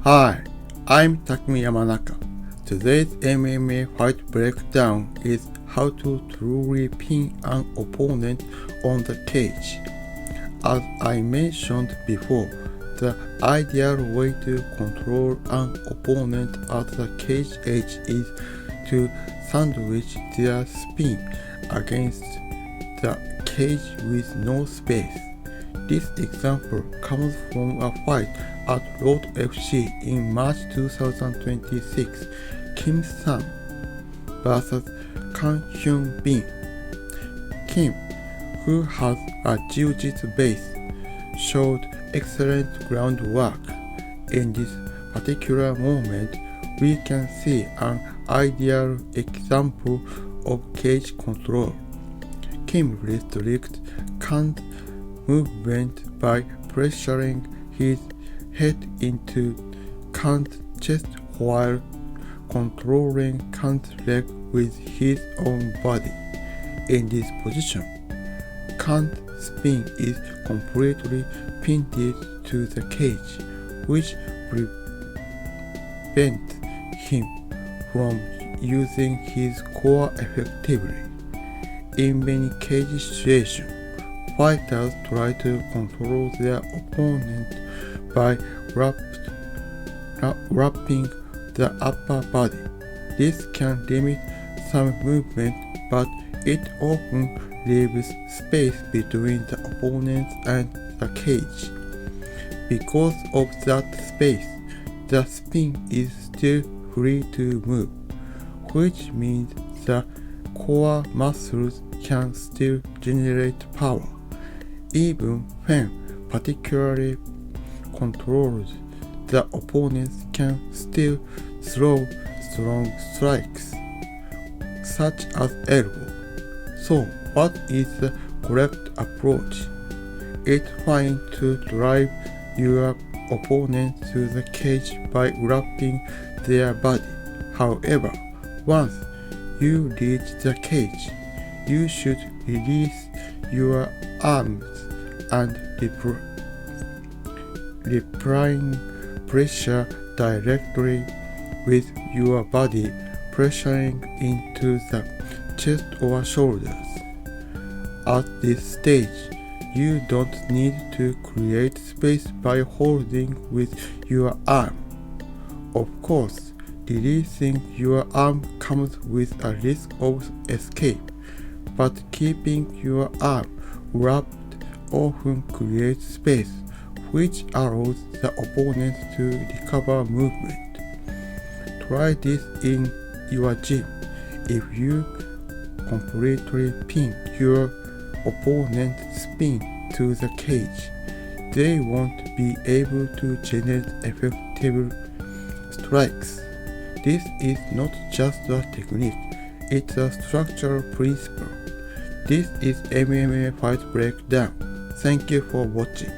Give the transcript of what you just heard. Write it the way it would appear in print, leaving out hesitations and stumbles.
Hi, I'm Takumi.yamanaka. Today's MMA Fight Breakdown is how to truly pin an opponent on the cage. As I mentioned before, the ideal way to control an opponent at the cage edge is to sandwich their spin against the cage with no space. This example comes from a fight at Road FC in March 2026, Kim Sam vs. Kang Hyun Bin. Kim, who has a jiu-jitsu base, showed excellent groundwork. In this particular moment, we can see an ideal example of cage control. Kim restricts Kang's movement by pressuring his head into Kang's chest while controlling Kang's leg with his own body. In this position, Kang's spin is completely pinned to the cage, which prevents him from using his core effectively. In many cage situations, fighters try to control their opponent by wrapping the upper body. This can limit some movement, but it often leaves space between the opponent and the cage. Because of that space, the spin is still free to move, which means the core muscles can still generate power. Even when particularly controlled, the opponents can still throw strong strikes, such as elbow. So, what is the correct approach? It's fine to drive your opponent to the cage by wrapping their body. However, once you reach the cage, you should release your arms and applying pressure directly with your body, pressuring into the chest or shoulders. At this stage, you don't need to create space by holding with your arm. Of course, releasing your arm comes with a risk of escape, but keeping your arm wrapped often creates space, which allows the opponent to recover movement. Try this in your gym. If you completely pin your opponent's spin to the cage, they won't be able to generate effective strikes. This is not just a technique, it's a structural principle. This is MMA Fight Breakdown. Thank you for watching.